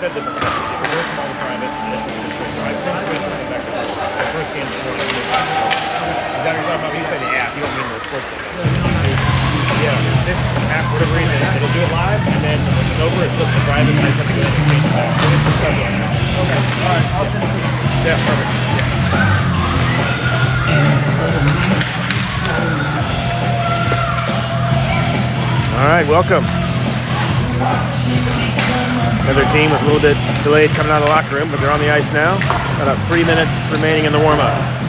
said this on the message. We're doing some on the private. I've since switched this back to the first game this morning. Is that what you're talking about? You said the app. You don't mean the sport thing. Yeah, this app, for whatever reason, it'll do it live, and then when it's over, it flips to private, and I just have to go in and change it back. So it's the schedule now. Okay, all right, I'll send it to you. Yeah, perfect. All right, welcome. Another team was a little bit delayed coming out of the locker room, but they're on the ice now. About 3 minutes remaining in the warm-up.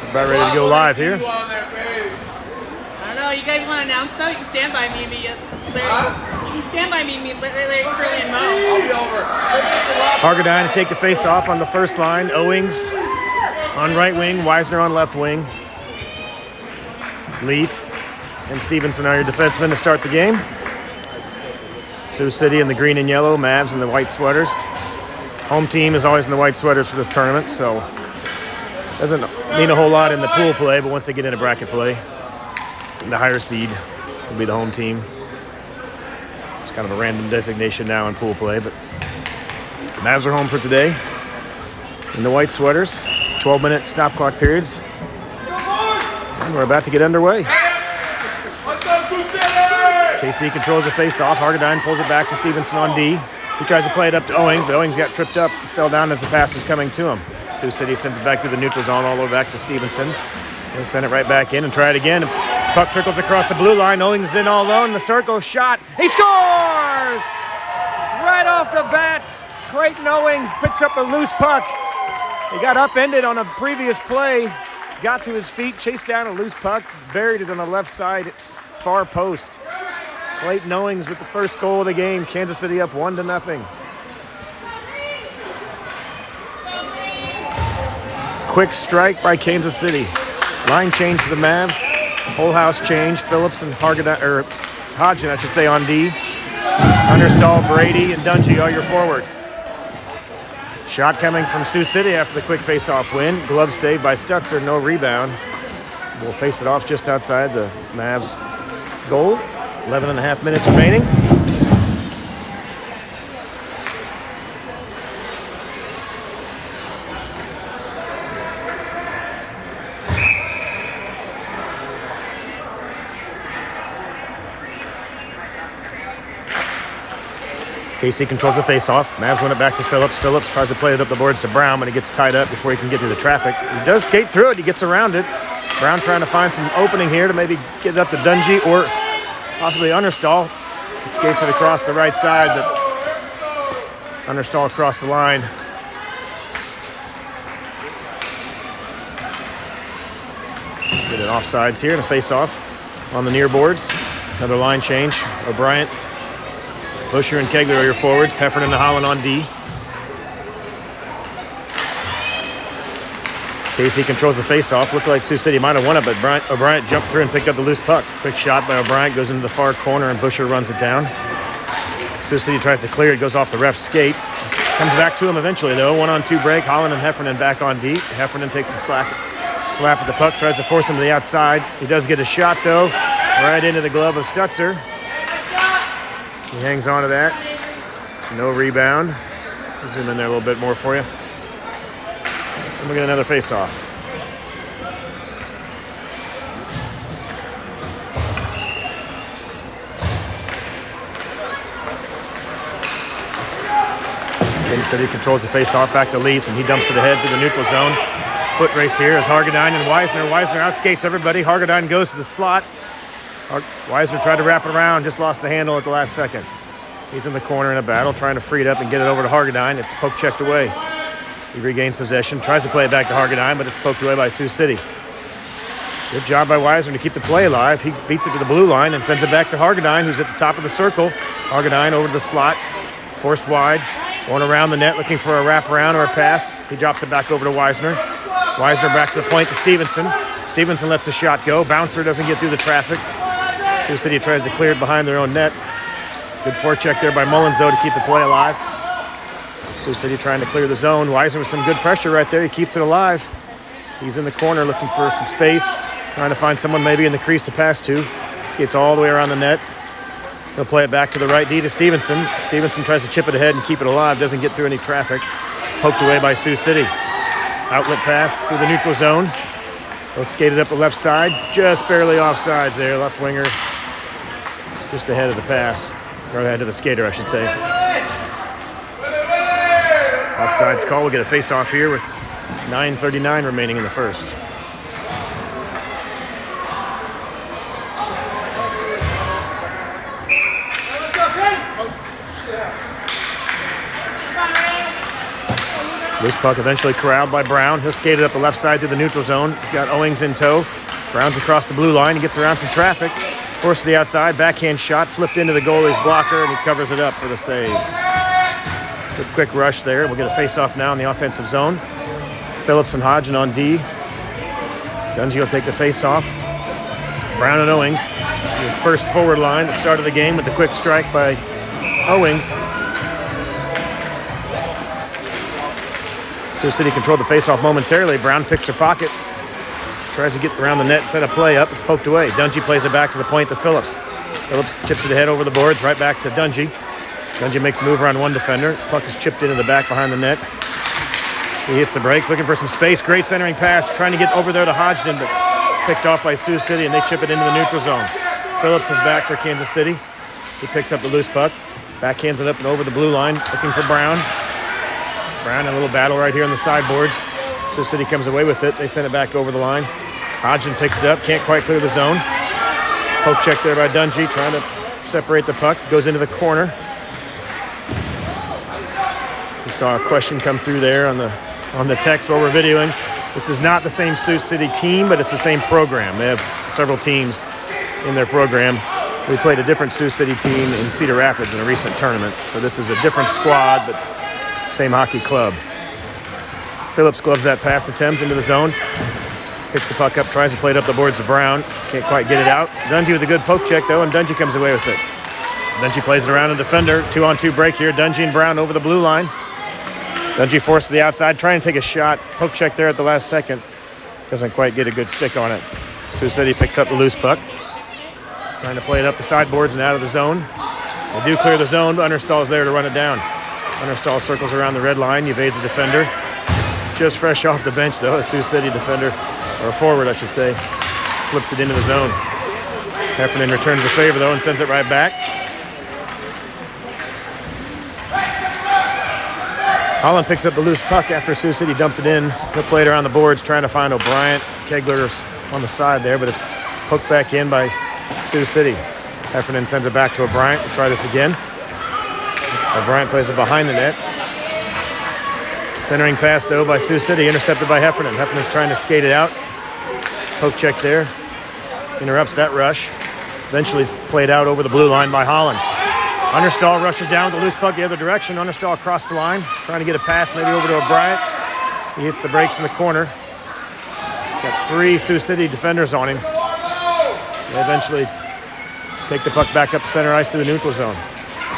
About ready to go live here. I don't know. You guys want to announce though? You can stand by me and meet Larry. You can stand by me and meet Larry, Curly, and Mo. I'll be over. Hargadine to take the face off on the first line. Owings on right wing. Weisner on left wing. Leaf and Stevenson are your defensemen to start the game. Sioux City in the green and yellow. Mavs in the white sweaters. Home team is always in the white sweaters for this tournament, so doesn't mean a whole lot in the pool play, but once they get into bracket play, the higher seed will be the home team. It's kind of a random designation now in pool play, but the Mavs are home for today in the white sweaters. 12-minute stop clock periods. And we're about to get underway. Let's go, Sioux City! KC controls the face-off. Hargadine pulls it back to Stevenson on D. He tries to play it up to Owings, but Owings got tripped up, fell down as the pass was coming to him. Sioux City sends it back to the neutral zone, all the way back to Stevenson. He'll send it right back in and try it again. Puck trickles across the blue line. Owings is in all alone. The circle shot. He scores! Right off the bat, Clayton Owings picks up a loose puck. He got upended on a previous play, got to his feet, chased down a loose puck, buried it on the left side far post. Clayton Owings with the first goal of the game. Kansas City up 1-0. Quick strike by Kansas City. Line change for the Mavs. Whole house change. Phillips and Hodgin, I should say, on D. Understall, Brady, and Dungy are your forwards. Shot coming from Sioux City after the quick face-off win. Glove saved by Stutzer, no rebound. We'll face it off just outside the Mavs' goal. 11.5 minutes remaining. KC controls the face-off. Mavs win it back to Phillips. Phillips tries to play it up the boards to Brown, but he gets tied up before he can get through the traffic. He does skate through it. He gets around it. Brown trying to find some opening here to maybe get it up to Dungy or possibly Understall. He skates it across the right side, but Understall across the line. Get it offsides here and a face-off on the near boards. Another line change. O'Brien, Busher, and Kegler are your forwards. Heffernan and Holland on D. KC controls the face-off. Looked like Sioux City might have won it, but O'Brien jumped through and picked up the loose puck. Quick shot by O'Brien, goes into the far corner, and Busher runs it down. Sioux City tries to clear it, goes off the ref's skate. Comes back to him eventually, though. 1-on-2 break. Holland and Heffernan back on D. Heffernan takes a slap at the puck, tries to force him to the outside. He does get a shot, though, right into the glove of Stutzer. He hangs on to that. No rebound. I'll zoom in there a little bit more for you. And we get another face-off. Kansas City controls the face-off back to Leaf, and he dumps it ahead to the neutral zone. Foot race here as Hargadine and Weisner. Weisner outskates everybody. Hargadine goes to the slot. Weisner tried to wrap it around, just lost the handle at the last second. He's in the corner in a battle, trying to free it up and get it over to Hargadine. It's poke checked away. He regains possession, tries to play it back to Hargadine, but it's poked away by Sioux City. Good job by Weisner to keep the play alive. He beats it to the blue line and sends it back to Hargadine, who's at the top of the circle. Hargadine over to the slot, forced wide, going around the net looking for a wraparound or a pass. He drops it back over to Weisner. Weisner back to the point to Stevenson. Stevenson lets the shot go. Bouncer doesn't get through the traffic. Sioux City tries to clear it behind their own net. Good forecheck there by Mullins, though, to keep the play alive. Sioux City trying to clear the zone. Weisner with some good pressure right there. He keeps it alive. He's in the corner looking for some space, trying to find someone maybe in the crease to pass to. Skates all the way around the net. He'll play it back to the right D to Stevenson. Stevenson tries to chip it ahead and keep it alive. Doesn't get through any traffic. Poked away by Sioux City. Outlet pass through the neutral zone. They'll skate it up the left side. Just barely offsides there. Left winger just ahead of the pass. Or ahead of the skater, I should say. Offsides call. We'll get a face-off here with 9:39 remaining in the first. Loose puck eventually corralled by Brown. He'll skate it up the left side through the neutral zone. He's got Owings in tow. Brown's across the blue line. He gets around some traffic. Forced to the outside. Backhand shot. Flipped into the goalie's blocker, and he covers it up for the save. Good quick rush there. We'll get a face-off now in the offensive zone. Phillips and Hodgin on D. Dungy will take the face-off. Brown and Owings. This is your first forward line at the start of the game with the quick strike by Owings. Sioux City controlled the face-off momentarily. Brown picks her pocket. Tries to get around the net, set a play up. It's poked away. Dungy plays it back to the point to Phillips. Phillips chips it ahead over the boards, right back to Dungy. Dungy makes a move around one defender. Puck is chipped into the back behind the net. He hits the brakes, looking for some space. Great centering pass, trying to get over there to Hodgson, but picked off by Sioux City, and they chip it into the neutral zone. Phillips is back for Kansas City. He picks up the loose puck, backhands it up and over the blue line, looking for Brown. Brown in a little battle right here on the sideboards. Sioux City comes away with it. They send it back over the line. Hodgson picks it up, can't quite clear the zone. Poke check there by Dungy, trying to separate the puck. Goes into the corner. We saw a question come through there on the text while we're videoing. This is not the same Sioux City team, but it's the same program. They have several teams in their program. We played a different Sioux City team in Cedar Rapids in a recent tournament. So this is a different squad, but same hockey club. Phillips gloves that pass attempt into the zone. Picks the puck up, tries to play it up the boards to Brown. Can't quite get it out. Dungy with a good poke check, though, and Dungy comes away with it. Dungy plays it around a defender. 2-on-2 break here. Dungy and Brown over the blue line. Dungy forced to the outside, trying to take a shot. Poke check there at the last second. Doesn't quite get a good stick on it. Sioux City picks up the loose puck. Trying to play it up the sideboards and out of the zone. They do clear the zone, but Understall's there to run it down. Understall circles around the red line, evades the defender. Just fresh off the bench, though, a Sioux City defender, or a forward, I should say, flips it into the zone. Heffernan returns the favor, though, and sends it right back. Holland picks up the loose puck after Sioux City dumped it in. He'll play it around the boards, trying to find O'Brien. Kegler's on the side there, but it's poked back in by Sioux City. Heffernan sends it back to O'Brien. We'll try this again. O'Brien plays it behind the net. Centering pass, though, by Sioux City, intercepted by Heffernan. Heffernan's trying to skate it out. Poke check there. Interrupts that rush. Eventually played out over the blue line by Holland. Understall rushes down with the loose puck the other direction. Understall across the line, trying to get a pass maybe over to O'Brien. He hits the brakes in the corner. Got 3 Sioux City defenders on him. They eventually take the puck back up center ice to the neutral zone.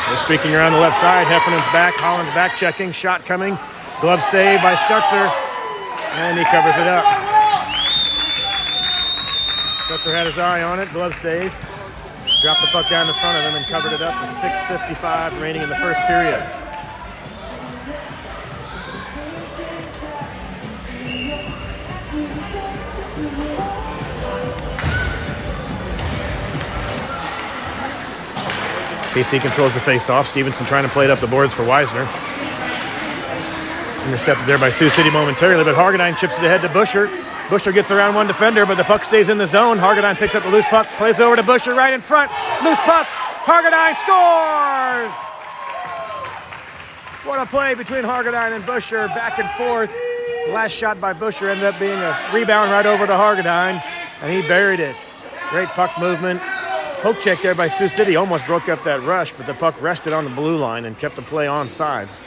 They're streaking around the left side. Heffernan's back. Holland's back checking. Shot coming. Glove save by Stutzer. And he covers it up. Stutzer had his eye on it. Glove save. Dropped the puck down in front of him and covered it up with 6:55 remaining in the first period. KC controls the face-off. Stevenson trying to play it up the boards for Weisner. It's intercepted there by Sioux City momentarily, but Hargadine chips it ahead to Busher. Busher gets around one defender, but the puck stays in the zone. Hargadine picks up the loose puck, plays over to Busher right in front. Loose puck. Hargadine scores! What a play between Hargadine and Busher, back and forth. The last shot by Busher ended up being a rebound right over to Hargadine, and he buried it. Great puck movement. Poke check there by Sioux City almost broke up that rush, but the puck rested on the blue line and kept the play on sides.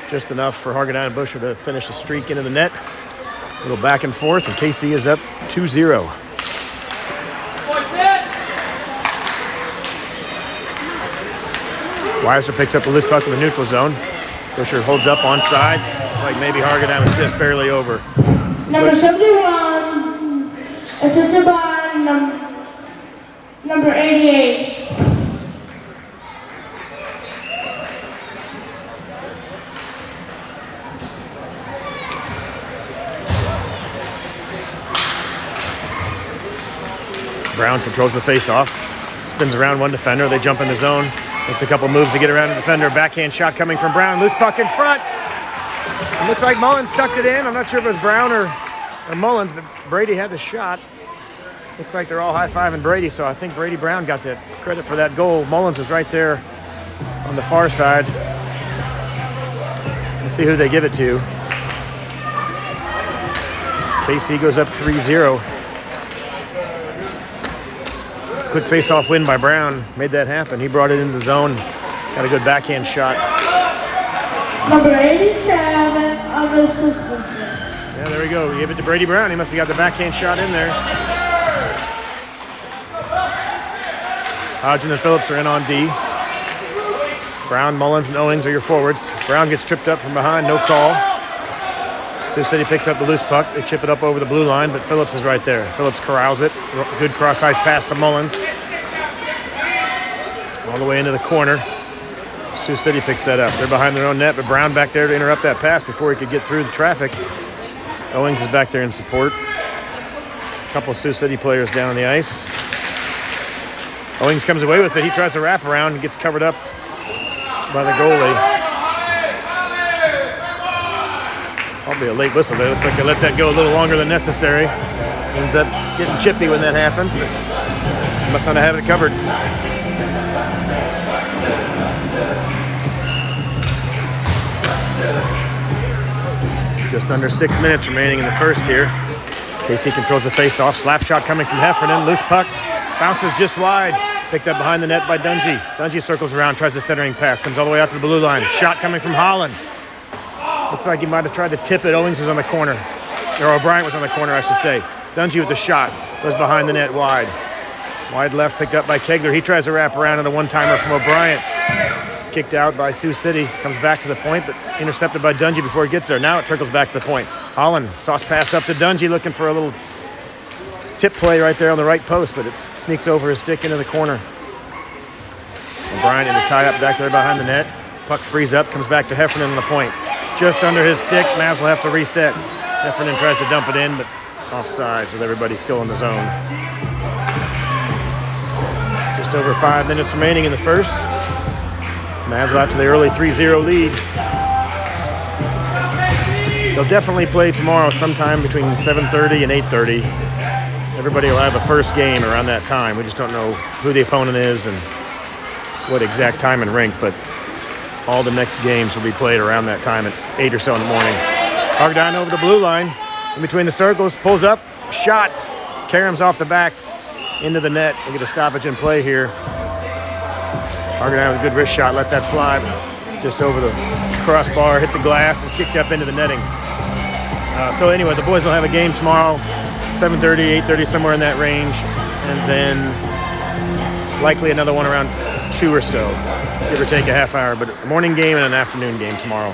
Just enough for Hargadine and Busher to finish the streak into the net. A little back and forth, and KC is up 2-0. Weisner picks up the loose puck in the neutral zone. Busher holds up on side. It's like maybe Hargadine was just barely over. Number 71, assisted by number 88. Brown controls the face-off, spins around one defender. They jump in the zone. Makes a couple moves to get around the defender. Backhand shot coming from Brown. Loose puck in front. It looks like Mullins tucked it in. I'm not sure if it was Brown or Mullins, but Brady had the shot. Looks like they're all high-fiving Brady, so I think Brady Brown got the credit for that goal. Mullins was right there on the far side. Let's see who they give it to. KC goes up 3-0. Quick face-off win by Brown made that happen. He brought it into the zone. Got a good backhand shot. Number 87 of the assistant. Yeah, there we go. We gave it to Brady Brown. He must have got the backhand shot in there. Hodgson and Phillips are in on D. Brown, Mullins, and Owings are your forwards. Brown gets tripped up from behind, no call. Sioux City picks up the loose puck. They chip it up over the blue line, but Phillips is right there. Phillips corrals it. Good cross-ice pass to Mullins. all the way into the corner. Sioux City picks that up. They're behind their own net, but Brown back there to interrupt that pass before he could get through the traffic. Owings is back there in support. A couple of Sioux City players down on the ice. Owings comes away with it. He tries to wrap around and gets covered up by the goalie. Probably a late whistle there. Looks like they let that go a little longer than necessary. Ends up getting chippy when that happens, but must not have it covered. Just under 6 minutes remaining in the first here. KC controls the face-off. Slap shot coming from Heffernan. Loose puck. Bounces just wide. Picked up behind the net by Dungy. Dungy circles around, tries the centering pass. Comes all the way out to the blue line. Shot coming from Holland. Looks like he might have tried to tip it. Owings was on the corner. Or O'Brien was on the corner, I should say. Dungy with the shot. Goes behind the net wide. Wide left, picked up by Kegler. He tries to wrap around on a one-timer from O'Brien. It's kicked out by Sioux City. Comes back to the point, but intercepted by Dungy before he gets there. Now it trickles back to the point. Holland, sauce pass up to Dungy, looking for a little tip play right there on the right post, but it sneaks over his stick into the corner. O'Brien in the tie-up back there behind the net. Puck frees up, comes back to Heffernan on the point. Just under his stick, Mavs will have to reset. Heffernan tries to dump it in, but offsides with everybody still in the zone. Just over 5 minutes remaining in the first. Mavs out to the early 3-0 lead. They'll definitely play tomorrow sometime between 7:30 and 8:30. Everybody will have a first game around that time. We just don't know who the opponent is and what exact time and rink, but all the next games will be played around that time at 8 or so in the morning. Hargadine over the blue line, in between the circles, pulls up, shot. Karam's off the back, into the net. We'll get a stoppage in play here. Hargadine with a good wrist shot, let that fly just over the crossbar, hit the glass, and kicked up into the netting. So anyway, the boys will have a game tomorrow, 7:30, 8:30, somewhere in that range, and then likely another one around 2 or so, give or take a half hour, but a morning game and an afternoon game tomorrow.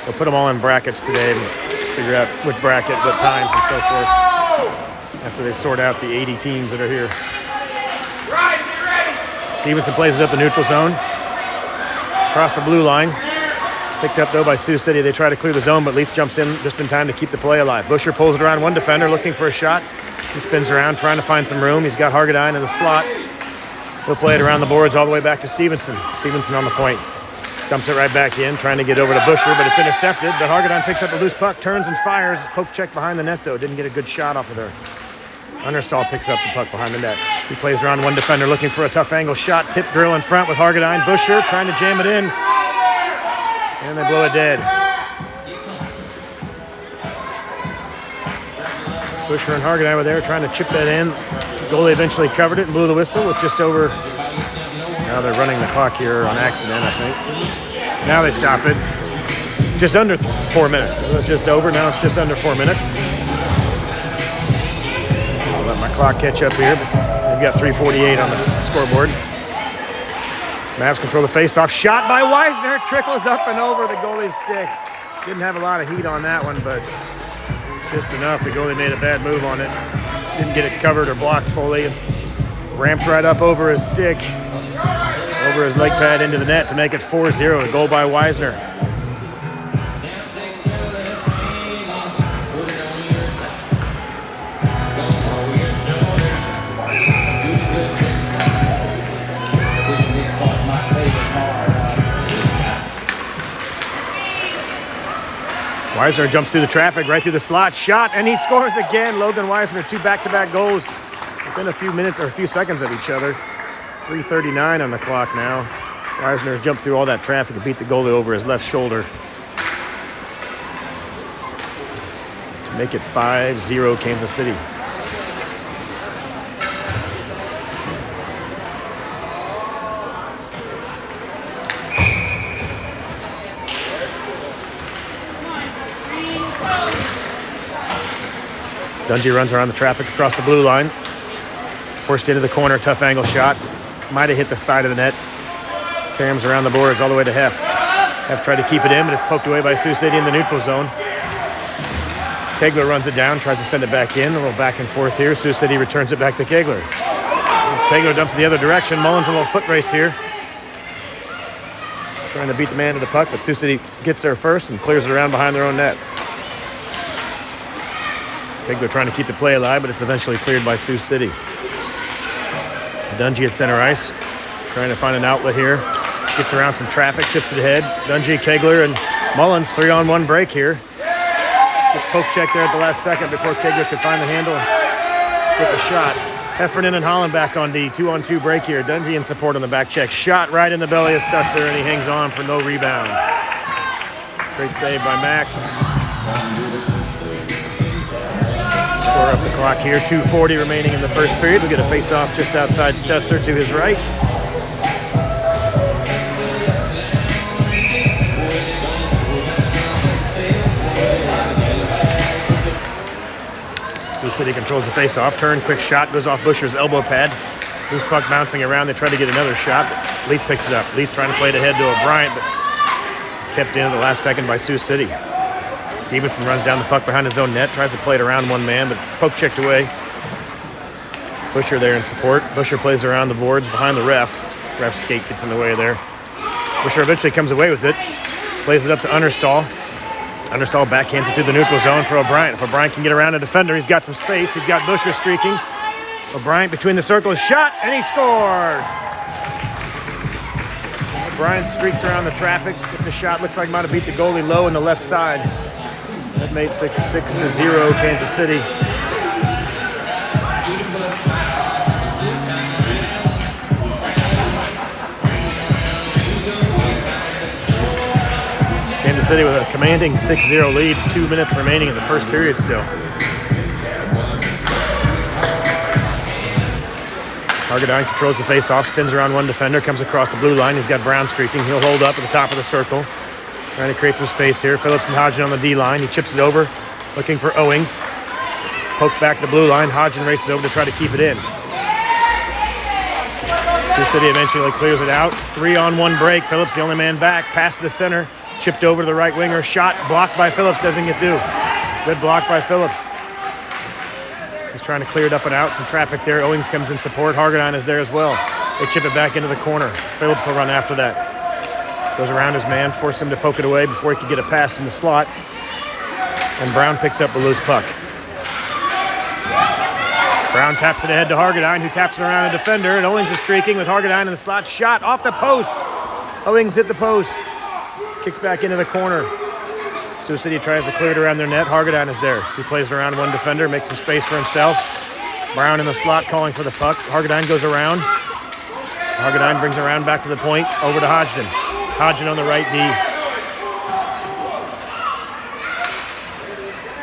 We'll put them all in brackets today and figure out what bracket, what times, and so forth after they sort out the 80 teams that are here. Stevenson plays it up the neutral zone, across the blue line. Picked up, though, by Sioux City. They try to clear the zone, but Leith jumps in just in time to keep the play alive. Busher pulls it around one defender, looking for a shot. He spins around, trying to find some room. He's got Hargadine in the slot. He'll play it around the boards all the way back to Stevenson. Stevenson on the point. Dumps it right back in, trying to get over to Busher, but it's intercepted. But Hargadine picks up a loose puck, turns and fires. Poke check behind the net, though. Didn't get a good shot off of there. Understall picks up the puck behind the net. He plays around one defender, looking for a tough angle shot. Tip drill in front with Hargadine. Busher trying to jam it in. And they blow it dead. Busher and Hargadine were there trying to chip that in. The goalie eventually covered it and blew the whistle with just over. Now they're running the clock here on accident, I think. Now they stop it. Just under 4 minutes. It was just over. Now it's just under 4 minutes. I'll let my clock catch up here. But we've got 3:48 on the scoreboard. Mavs control the face-off. Shot by Weisner. Trickles up and over the goalie's stick. Didn't have a lot of heat on that one, but just enough. The goalie made a bad move on it. Didn't get it covered or blocked fully. Ramped right up over his stick, over his leg pad into the net to make it 4-0. A goal by Weisner. Weisner jumps through the traffic, right through the slot, shot, and he scores again. Logan Weisner, 2 back-to-back goals within a few minutes or a few seconds of each other. 3:39 on the clock now. Weisner jumped through all that traffic and beat the goalie over his left shoulder to make it 5-0 Kansas City. Dungy runs around the traffic across the blue line. Forced into the corner, tough angle shot. Might have hit the side of the net. Karam's around the boards all the way to Hef. Hef tried to keep it in, but it's poked away by Sioux City in the neutral zone. Kegler runs it down, tries to send it back in. A little back and forth here. Sioux City returns it back to Kegler. Kegler dumps it the other direction. Mullins a little foot race here. trying to beat the man to the puck, but Sioux City gets there first and clears it around behind their own net. Kegler trying to keep the play alive, but it's eventually cleared by Sioux City. Dungy at center ice, trying to find an outlet here. Gets around some traffic, chips it ahead. Dungy, Kegler, and Mullins, 3-on-1 break here. Gets poke check there at the last second before Kegler could find the handle and get the shot. Heffernan and Holland back on D, 2-on-2 break here. Dungy in support on the back check. Shot right in the belly of Stutzer, and he hangs on for no rebound. Great save by Max. Score up the clock here. 2:40 remaining in the first period. We get a face-off just outside Stutzer to his right. Sioux City controls the face-off. Turn, quick shot, goes off Busher's elbow pad. Loose puck bouncing around. They try to get another shot, but Leaf picks it up. Leaf trying to play it ahead to O'Brien, but kept in at the last second by Sioux City. Stevenson runs down the puck behind his own net, tries to play it around one man, but it's poke checked away. Busher there in support. Busher plays around the boards behind the ref. Ref's skate gets in the way there. Busher eventually comes away with it. Plays it up to Understall. Understall backhands it through the neutral zone for O'Brien. If O'Brien can get around a defender, he's got some space. He's got Busher streaking. O'Brien between the circles, shot, and he scores! O'Brien streaks around the traffic, gets a shot, looks like might have beat the goalie low in the left side. That made 6-0 Kansas City. Kansas City with a commanding 6-0 lead, 2 minutes remaining in the first period still. Argadine controls the face-off, spins around one defender, comes across the blue line. He's got Brown streaking. He'll hold up at the top of the circle. Trying to create some space here. Phillips and Hodgin on the D line. He chips it over, looking for Owings. Poke back to the blue line. Hodgin races over to try to keep it in. Sioux City eventually clears it out. 3-on-1 break. Phillips the only man back. Pass to the center. Chipped over to the right winger. Shot blocked by Phillips. Doesn't get through. Good block by Phillips. He's trying to clear it up and out. Some traffic there. Owings comes in support. Hargadine is there as well. They chip it back into the corner. Phillips will run after that. Goes around his man, force him to poke it away before he could get a pass in the slot. And Brown picks up the loose puck. Brown taps it ahead to Hargadine, who taps it around a defender, and Owings is streaking with Hargadine in the slot. Shot off the post. Owings hit the post. Kicks back into the corner. Sioux City tries to clear it around their net. Hargadine is there. He plays it around one defender, makes some space for himself. Brown in the slot calling for the puck. Hargadine goes around. Hargadine brings it around back to the point, over to Hodgson. Hodgin on the right D.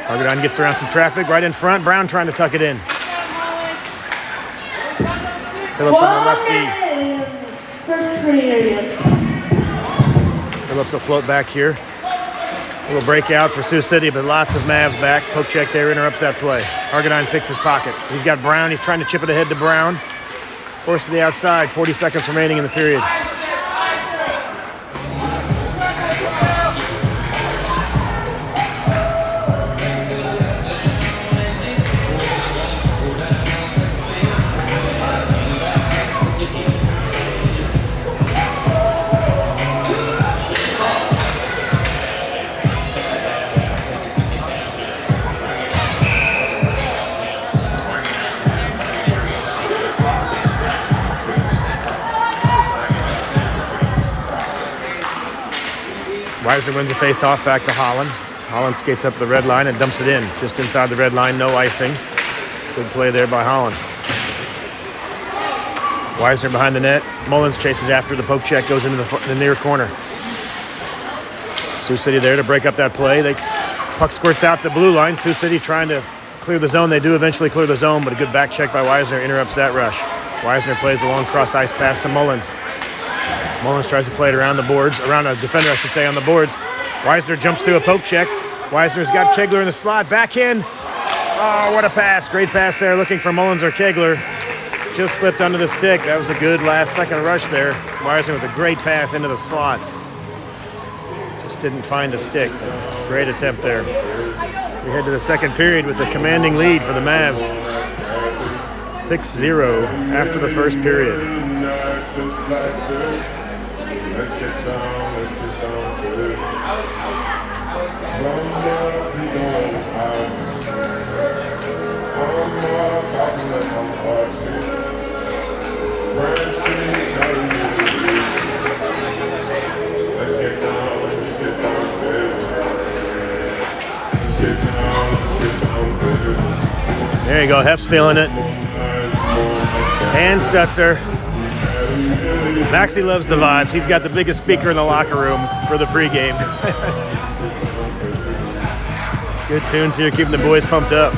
Hargadine gets around some traffic right in front. Brown trying to tuck it in. Phillips on the left D. Phillips will float back here. A little breakout for Sioux City, but lots of Mavs back. Poke check there interrupts that play. Hargadine picks his pocket. He's got Brown. He's trying to chip it ahead to Brown. Forced to the outside. 40 seconds remaining in the period. Weiser wins the face-off back to Holland. Holland skates up the red line and dumps it in. Just inside the red line, no icing. Good play there by Holland. Weiser behind the net. Mullins chases after. The poke check goes into the near corner. Sioux City there to break up that play. Puck squirts out the blue line. Sioux City trying to clear the zone. They do eventually clear the zone, but a good back check by Weisner interrupts that rush. Weisner plays a long cross-ice pass to Mullins. Mullins tries to play it around the boards, around a defender, I should say, on the boards. Weisner jumps through a poke check. Weisner's got Kegler in the slot. Backhand. Oh, what a pass. Great pass there, looking for Mullins or Kegler. Just slipped under the stick. That was a good last-second rush there. Weisner with a great pass into the slot. Just didn't find a stick. Great attempt there. We head to the second period with a commanding lead for the Mavs. 6-0 after the first period. Let's get down to this. Please don't let us hide. One more, I'll let my heart speak. Friends, please tell me. Let's get down to this. Let's get down to this. There you go. Hef's feeling it. And Stutzer. Maxie loves the vibes. He's got the biggest speaker in the locker room for the pregame. Good tunes here, keeping the boys pumped up.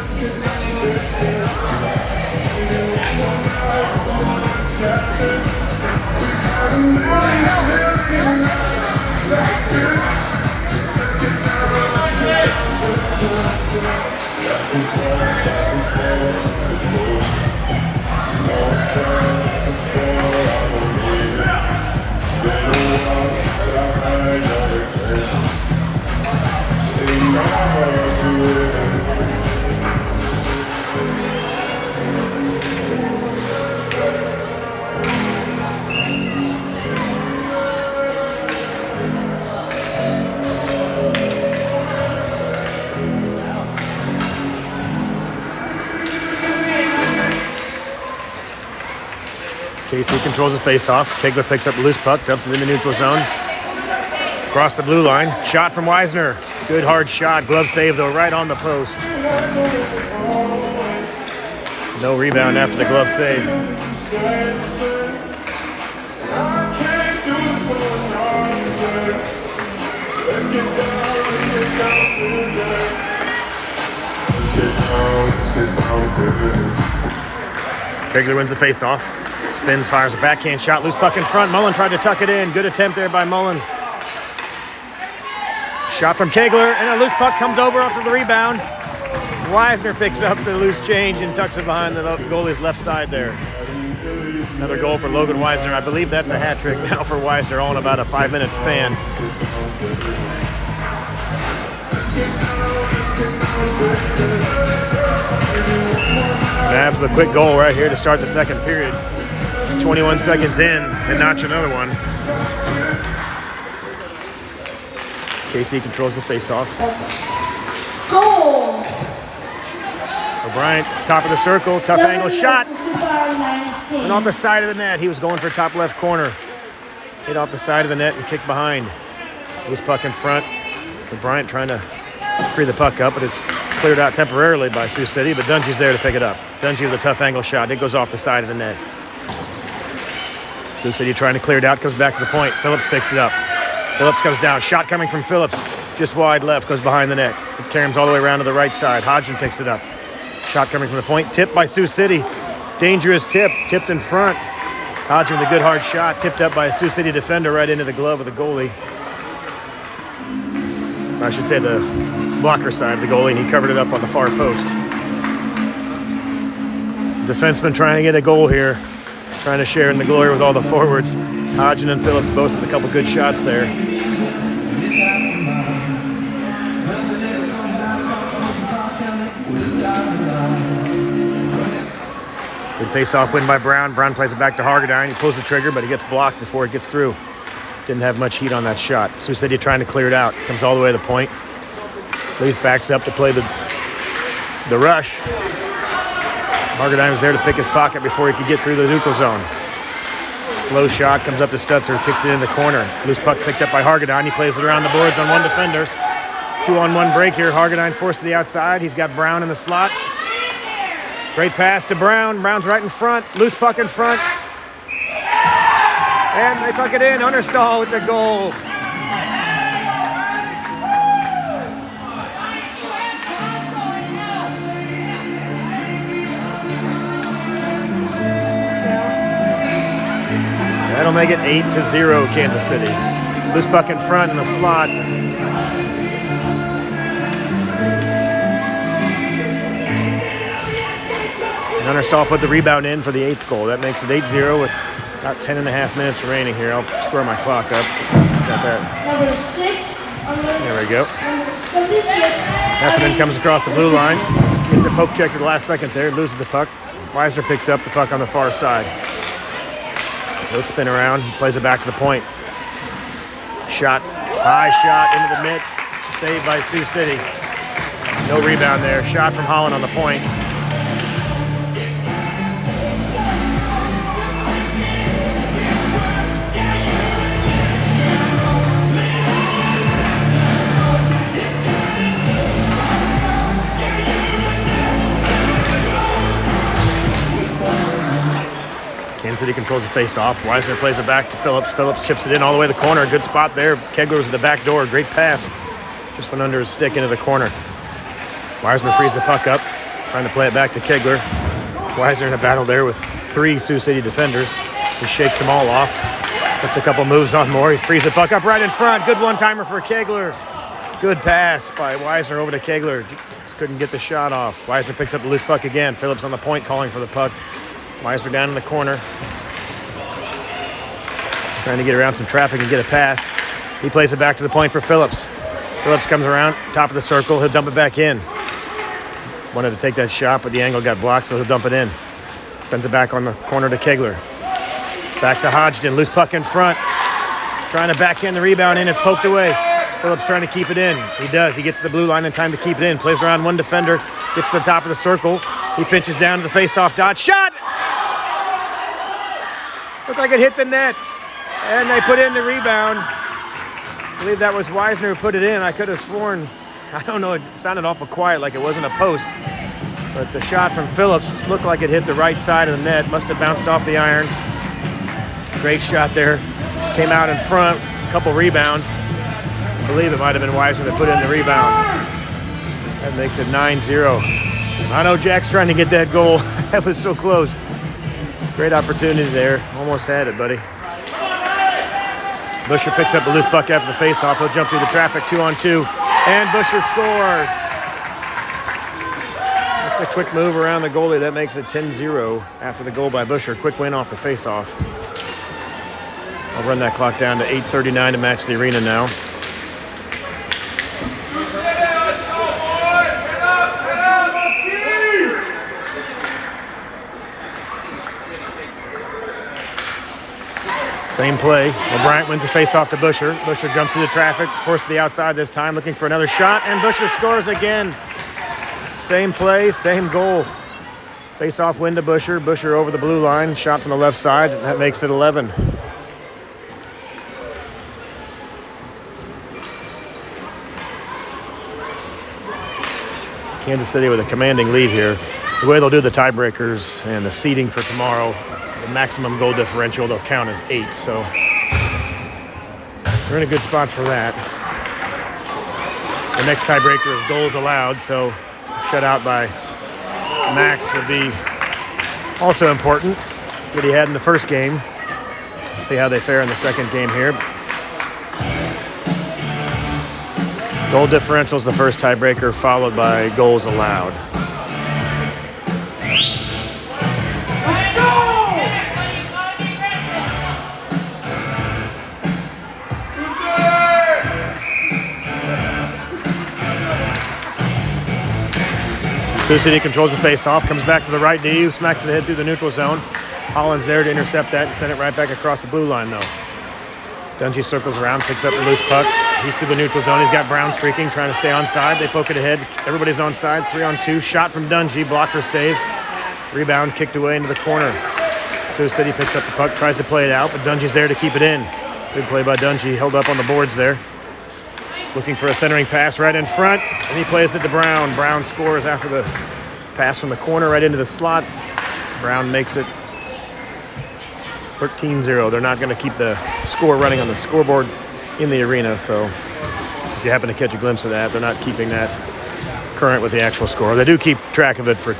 KC controls the face-off. Kegler picks up the loose puck, dumps it in the neutral zone. Across the blue line. Shot from Weisner. Good hard shot. Glove save, though, right on the post. No rebound after the glove save. Kegler wins the face-off. Spins, fires a backhand shot. Loose puck in front. Mullen tried to tuck it in. Good attempt there by Mullins. Shot from Kegler, and a loose puck comes over after the rebound. Weisner picks up the loose change and tucks it behind the goalie's left side there. Another goal for Logan Weisner. I believe that's a hat trick now for Weisner, all in about a 5-minute span. Mavs with a quick goal right here to start the second period. 21 seconds in, and notch another one. KC controls the face-off. Goal! O'Brien, top of the circle, tough angle shot. Went off the side of the net. He was going for top left corner. Hit off the side of the net and kicked behind. Loose puck in front. O'Brien trying to free the puck up, but it's cleared out temporarily by Sioux City, but Dungy's there to pick it up. Dungy with a tough angle shot. It goes off the side of the net. Sioux City trying to clear it out, comes back to the point. Phillips picks it up. Phillips comes down. Shot coming from Phillips. Just wide left, goes behind the net. It carries him all the way around to the right side. Hodgson picks it up. Shot coming from the point. Tipped by Sioux City. Dangerous tip. Tipped in front. Hodgson with a good hard shot. Tipped up by a Sioux City defender right into the glove of the goalie. I should say the blocker side of the goalie, and he covered it up on the far post. Defenseman trying to get a goal here. Trying to share in the glory with all the forwards. Hodgson and Phillips both with a couple good shots there. Good face-off win by Brown. Brown plays it back to Hargadine. He pulls the trigger, but he gets blocked before it gets through. Didn't have much heat on that shot. Sioux City trying to clear it out. Comes all the way to the point. Leaf backs up to play the rush. Hargadine was there to pick his pocket before he could get through the neutral zone. Slow shot comes up to Stutzer, kicks it in the corner. Loose puck picked up by Hargadine. He plays it around the boards on one defender. 2-on-1 break here. Hargadine forced to the outside. He's got Brown in the slot. Great pass to Brown. Brown's right in front. Loose puck in front. And they tuck it in. Understall with the goal. That'll make it 8-0 Kansas City. Loose puck in front in the slot. And Understall put the rebound in for the 8th goal. That makes it 8-0 with about 10.5 minutes remaining here. I'll square my clock up. Got that. Number 6. There we go. Number 76. Heffernan comes across the blue line. Gets a poke check at the last second there. Loses the puck. Weisner picks up the puck on the far side. He'll spin around. Plays it back to the point. Shot, high shot into the mitt. Saved by Sioux City. No rebound there. Shot from Holland on the point. Kansas City controls the face-off. Wisener plays it back to Phillips. Phillips chips it in all the way to the corner. Good spot there. Kegler was at the back door. Great pass. Just went under his stick into the corner. Wisener frees the puck up, trying to play it back to Kegler. Wisener in a battle there with 3 Sioux City defenders. He shakes them all off. Puts a couple moves on more. He frees the puck up right in front. Good one-timer for Kegler. Good pass by Wisener over to Kegler. Just couldn't get the shot off. Wisener picks up the loose puck again. Phillips on the point calling for the puck. Wisener down in the corner. Trying to get around some traffic and get a pass. He plays it back to the point for Phillips. Phillips comes around, top of the circle. He'll dump it back in. Wanted to take that shot, but the angle got blocked, so he'll dump it in. Sends it back on the corner to Kegler. Back to Hodgson. Loose puck in front. Trying to backhand the rebound in. It's poked away. Phillips trying to keep it in. He does. He gets to the blue line in time to keep it in. Plays around one defender. Gets to the top of the circle. He pinches down to the face-off dot. Shot! Looked like it hit the net. And they put in the rebound. I believe that was Wisener who put it in. I could have sworn, I don't know, it sounded awful quiet like it wasn't a post. But the shot from Phillips looked like it hit the right side of the net. Must have bounced off the iron. Great shot there. Came out in front. A couple rebounds. I believe it might have been Wisener that put in the rebound. That makes it 9-0. I know Jack's trying to get that goal. That was so close. Great opportunity there. Almost had it, buddy. Busher picks up the loose puck after the face-off. He'll jump through the traffic 2-on-2. And Busher scores. That's a quick move around the goalie. That makes it 10-0 after the goal by Busher. Quick win off the face-off. I'll run that clock down to 8:39 to match the arena now. Same play. Bryant wins the face-off to Busher. Busher jumps through the traffic, forced to the outside this time, looking for another shot, and Busher scores again. Same play, same goal. Face-off win to Busher. Busher over the blue line, shot from the left side. That makes it 11. Kansas City with a commanding lead here. The way they'll do the tiebreakers and the seeding for tomorrow, the maximum goal differential, they'll count as 8. So we're in a good spot for that. The next tiebreaker is goals allowed, so shutout by Max would be also important. What he had in the first game. See how they fare in the second game here. Goal differential is the first tiebreaker, followed by goals allowed. Sioux City controls the face-off, comes back to the right knee, smacks it ahead through the neutral zone. Holland's there to intercept that and send it right back across the blue line, though. Dungy circles around, picks up the loose puck. He's through the neutral zone. He's got Brown streaking, trying to stay onside. They poke it ahead. Everybody's onside. 3-on-2. Shot from Dungy. Blocker save. Rebound kicked away into the corner. Sioux City picks up the puck, tries to play it out, but Dungy's there to keep it in. Good play by Dungy. Held up on the boards there. Looking for a centering pass right in front, and he plays it to Brown. Brown scores after the pass from the corner right into the slot. Brown makes it 13-0. They're not going to keep the score running on the scoreboard in the arena, so if you happen to catch a glimpse of that, they're not keeping that current with the actual score. They do keep track of it for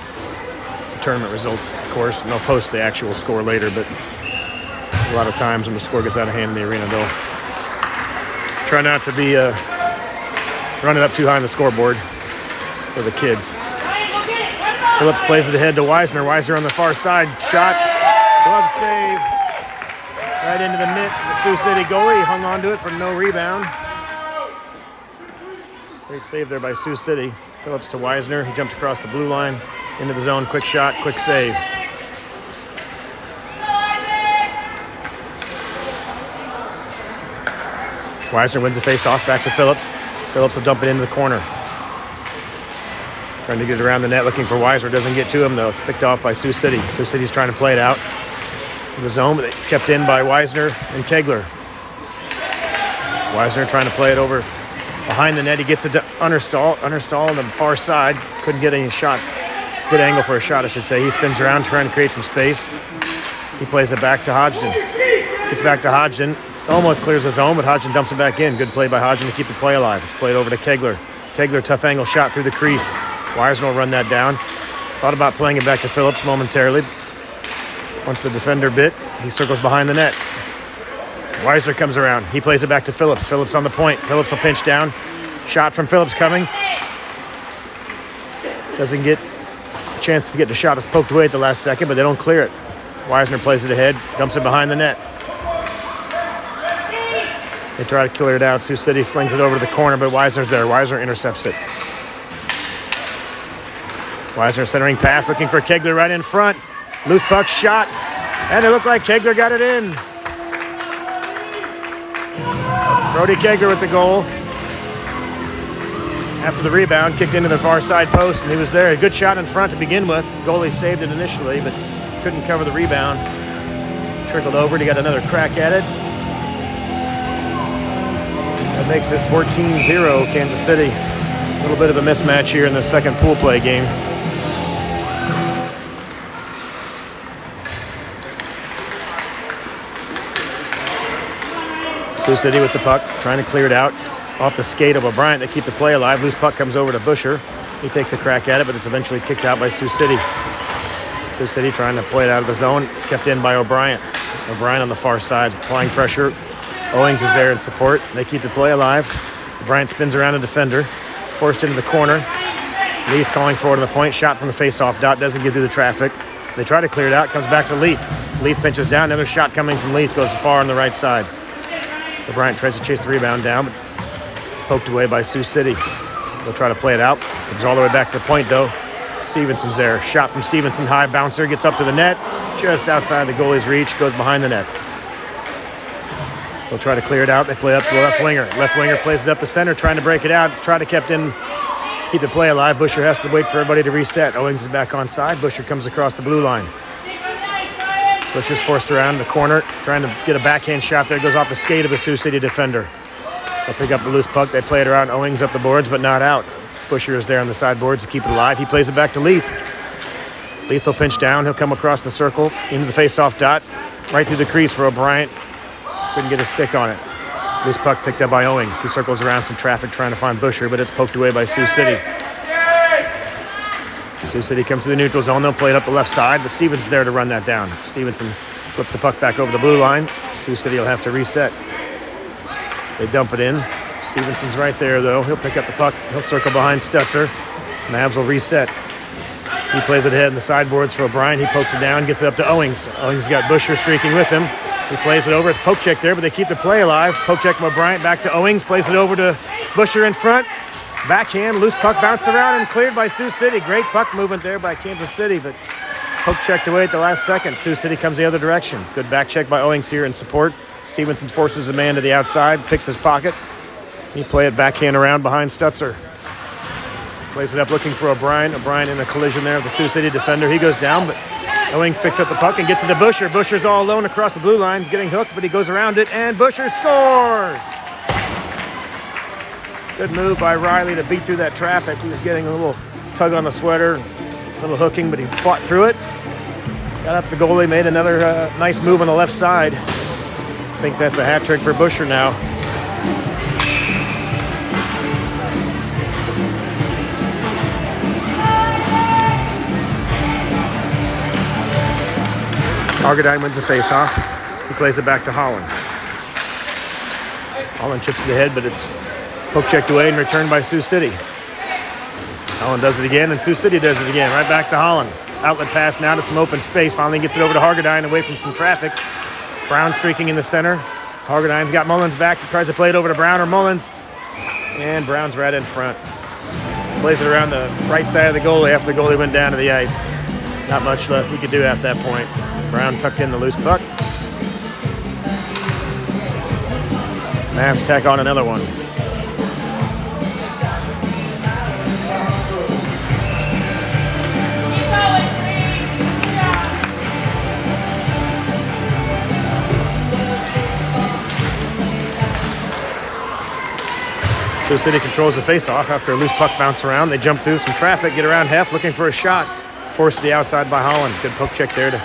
tournament results, of course, and they'll post the actual score later, but a lot of times when the score gets out of hand in the arena, they'll try not to be run it up too high on the scoreboard for the kids. Phillips plays it ahead to Wisener. Wisener on the far side. Shot. Glove save. Right into the mitt. The Sioux City goalie hung on to it for no rebound. Great save there by Sioux City. Phillips to Wisener. He jumped across the blue line. Into the zone. Quick shot. Quick save. Weisner wins the face-off, back to Phillips. Phillips will dump it into the corner. Trying to get it around the net, looking for Weisner. Doesn't get to him, though. It's picked off by Sioux City. Sioux City's trying to play it out in the zone, but kept in by Weisner and Kegler. Weisner trying to play it over behind the net. He gets it to Understall on the far side. Couldn't get any shot. Good angle for a shot, I should say. He spins around, trying to create some space. He plays it back to Hodgson. Gets back to Hodgson. Almost clears the zone, but Hodgson dumps it back in. Good play by Hodgson to keep the play alive. It's played over to Kegler. Kegler, tough angle shot through the crease. Weisner will run that down. Thought about playing it back to Phillips momentarily. Once the defender bit, he circles behind the net. Weisner comes around. He plays it back to Phillips. Phillips on the point. Phillips will pinch down. Shot from Phillips coming. Doesn't get a chance to get the shot. It's poked away at the last second, but they don't clear it. Weisner plays it ahead, dumps it behind the net. They try to clear it out. Sioux City slings it over to the corner, but Weisner's there. Weisner intercepts it. Weisner centering pass, looking for Kegler right in front. Loose puck shot, and it looked like Kegler got it in. Brody Kegler with the goal. After the rebound, kicked into the far side post, and he was there. A good shot in front to begin with. Goalie saved it initially, but couldn't cover the rebound. Trickled over, and he got another crack at it. That makes it 14-0, Kansas City. A little bit of a mismatch here in the second pool play game. Sioux City with the puck, trying to clear it out off the skate of O'Brien to keep the play alive. Loose puck comes over to Busher. He takes a crack at it, but it's eventually kicked out by Sioux City. Sioux City trying to play it out of the zone. It's kept in by O'Brien. O'Brien on the far side, applying pressure. Owings is there in support. They keep the play alive. O'Brien spins around a defender, forced into the corner. Leaf calling forward on the point. Shot from the face-off dot, doesn't get through the traffic. They try to clear it out, comes back to Leaf. Leaf pinches down, another shot coming from Leaf, goes far on the right side. O'Brien tries to chase the rebound down, but it's poked away by Sioux City. They'll try to play it out. Comes all the way back to the point, though. Stevenson's there. Shot from Stevenson, high bouncer, gets up to the net. Just outside the goalie's reach, goes behind the net. They'll try to clear it out. They play up to the left winger. Left winger plays it up the center, trying to break it out. Try to keep the play alive. Busher has to wait for everybody to reset. Owings is back on side. Busher comes across the blue line. Busher's forced around the corner, trying to get a backhand shot there. Goes off the skate of the Sioux City defender. They'll pick up the loose puck. They play it around. Owings up the boards, but not out. Busher is there on the sideboards to keep it alive. He plays it back to Leaf. Leaf will pinch down. He'll come across the circle into the face-off dot. Right through the crease for O'Brien. Couldn't get a stick on it. Loose puck picked up by Owings. He circles around some traffic trying to find Busher, but it's poked away by Sioux City. Sioux City comes to the neutral zone. They'll play it up the left side, but Stevens there to run that down. Stevenson flips the puck back over the blue line. Sioux City will have to reset. They dump it in. Stevenson's right there, though. He'll pick up the puck. He'll circle behind Stutzer. Mavs will reset. He plays it ahead in the sideboards for O'Brien. He pokes it down, gets it up to Owings. Owings got Busher streaking with him. He plays it over. It's poke check there, but they keep the play alive. Poke check from O'Brien back to Owings. Plays it over to Busher in front. Backhand, loose puck bounced around and cleared by Sioux City. Great puck movement there by Kansas City, but poke checked away at the last second. Sioux City comes the other direction. Good back check by Owings here in support. Stevenson forces a man to the outside, picks his pocket. He play it backhand around behind Stutzer. Plays it up looking for O'Brien. O'Brien in a collision there with the Sioux City defender. He goes down, but Owings picks up the puck and gets it to Busher. Busher's all alone across the blue line. He's getting hooked, but he goes around it, and Busher scores! Good move by Riley to beat through that traffic. He was getting a little tug on the sweater, a little hooking, but he fought through it. Got up the goalie, made another nice move on the left side. I think that's a hat trick for Busher now. Argadine wins the face-off. He plays it back to Holland. Holland chips it ahead, but it's poke checked away and returned by Sioux City. Holland does it again, and Sioux City does it again. Right back to Holland. Outlet pass now to some open space. Finally gets it over to Hargadine away from some traffic. Brown streaking in the center. Hargadine's got Mullins back. He tries to play it over to Brown or Mullins. And Brown's right in front. Plays it around the right side of the goalie after the goalie went down to the ice. Not much left he could do at that point. Brown tucked in the loose puck. Mavs tack on another one. Sioux City controls the face-off after a loose puck bounce around. They jump through some traffic, get around half, looking for a shot. Forced to the outside by Holland. Good poke check there to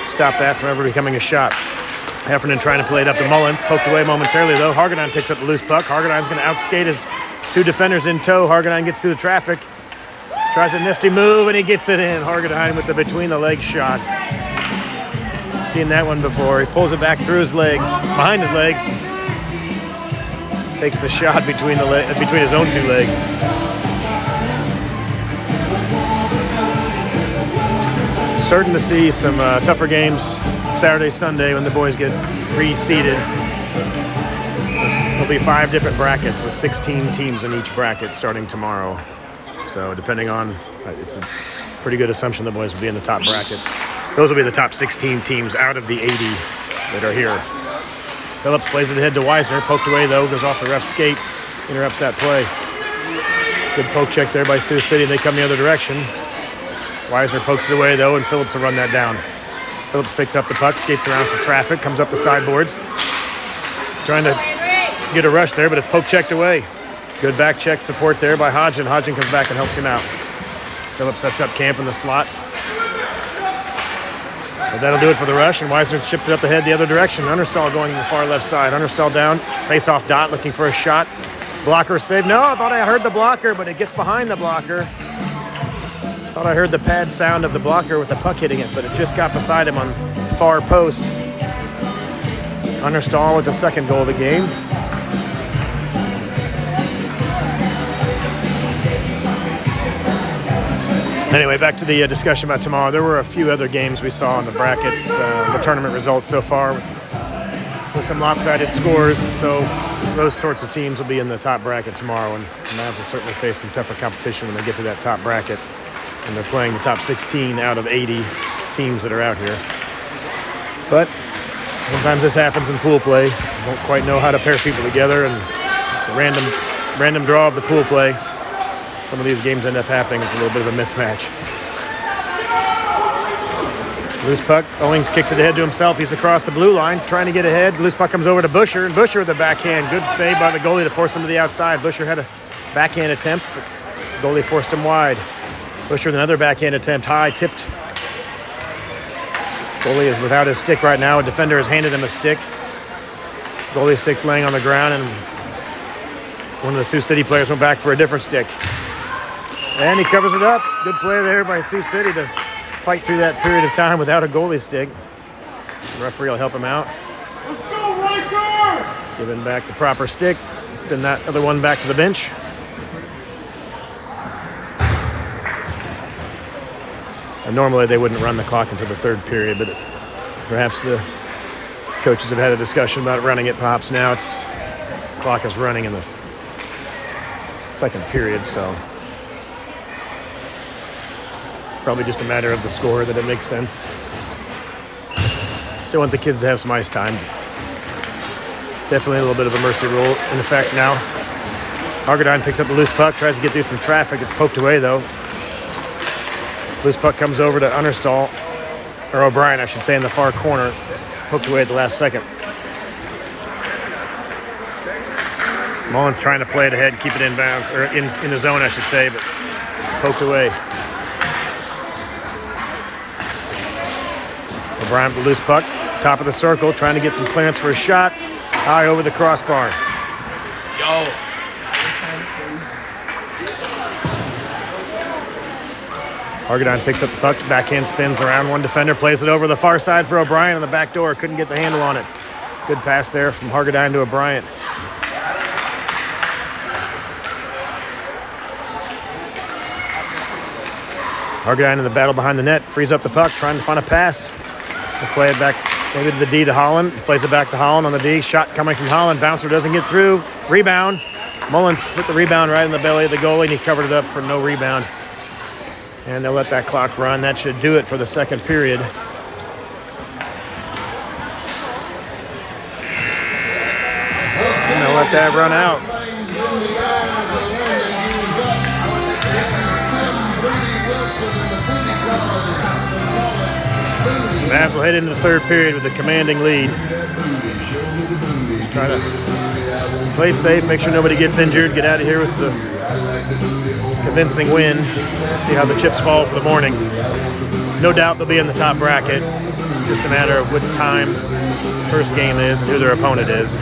stop that from ever becoming a shot. Heffernan trying to play it up to Mullins. Poked away momentarily, though. Hargadine picks up the loose puck. Hargadine's going to outskate his two defenders in tow. Hargadine gets through the traffic. Tries a nifty move, and he gets it in. Hargadine with the between-the-legs shot. Seen that one before. He pulls it back through his legs, behind his legs. Takes the shot between his own two legs. Certain to see some tougher games Saturday, Sunday when the boys get reseeded. There'll be 5 different brackets with 16 teams in each bracket starting tomorrow. So depending on, it's a pretty good assumption the boys will be in the top bracket. Those will be the top 16 teams out of the 80 that are here. Phillips plays it ahead to Weisner. Poked away, though. Goes off the ref's skate. Interrupts that play. Good poke check there by Sioux City. They come the other direction. Weisner pokes it away, though, and Phillips will run that down. Phillips picks up the puck, skates around some traffic, comes up the sideboards. Trying to get a rush there, but it's poke checked away. Good back check support there by Hodgin. Hodgin comes back and helps him out. Phillips sets up camp in the slot. But that'll do it for the rush, and Weisner ships it up the head the other direction. Understall going to the far left side. Understall down, face-off dot, looking for a shot. Blocker saved. No, I thought I heard the blocker, but it gets behind the blocker. Thought I heard the pad sound of the blocker with the puck hitting it, but it just got beside him on far post. Understall with the second goal of the game. Anyway, back to the discussion about tomorrow. There were a few other games we saw in the brackets, the tournament results so far, with some lopsided scores. So those sorts of teams will be in the top bracket tomorrow, and the Mavs will certainly face some tougher competition when they get to that top bracket. And they're playing the top 16 out of 80 teams that are out here. But sometimes this happens in pool play. You don't quite know how to pair people together, and it's a random draw of the pool play. Some of these games end up happening with a little bit of a mismatch. Loose puck. Owings kicks it ahead to himself. He's across the blue line, trying to get ahead. Loose puck comes over to Busher, and Busher with the backhand. Good save by the goalie to force him to the outside. Busher had a backhand attempt, but the goalie forced him wide. Busher with another backhand attempt, high, tipped. Goalie is without his stick right now. A defender has handed him a stick. Goalie stick's laying on the ground, and one of the Sioux City players went back for a different stick. And he covers it up. Good play there by Sioux City to fight through that period of time without a goalie stick. The referee will help him out. Let's go, Riker! Give him back the proper stick. Send that other one back to the bench. And normally they wouldn't run the clock until the third period, but perhaps the coaches have had a discussion about running it. Perhaps now the clock is running in the second period, so probably just a matter of the score that it makes sense. Still want the kids to have some ice time. Definitely a little bit of a mercy rule in effect now. Hargadine picks up the loose puck, tries to get through some traffic. It's poked away, though. Loose puck comes over to Understall, or O'Brien, I should say, in the far corner. Poked away at the last second. Mullins trying to play it ahead, keep it in bounds, or in the zone, I should say, but it's poked away. O'Brien with the loose puck, top of the circle, trying to get some clearance for a shot. High over the crossbar. Yo. Hargadine picks up the puck, backhand spins around one defender, plays it over the far side for O'Brien on the back door. Couldn't get the handle on it. Good pass there from Hargadine to O'Brien. Hargadine in the battle behind the net, frees up the puck, trying to find a pass. He'll play it back maybe to the D to Holland. He plays it back to Holland on the D. Shot coming from Holland. Bouncer doesn't get through. Rebound. Mullins put the rebound right in the belly of the goalie, and he covered it up for no rebound. And they'll let that clock run. That should do it for the second period. let that run out. Mavs will head into the third period with a commanding lead. Just trying to play it safe, make sure nobody gets injured, get out of here with the convincing win. See how the chips fall for the morning. No doubt they'll be in the top bracket. Just a matter of what time the first game is and who their opponent is.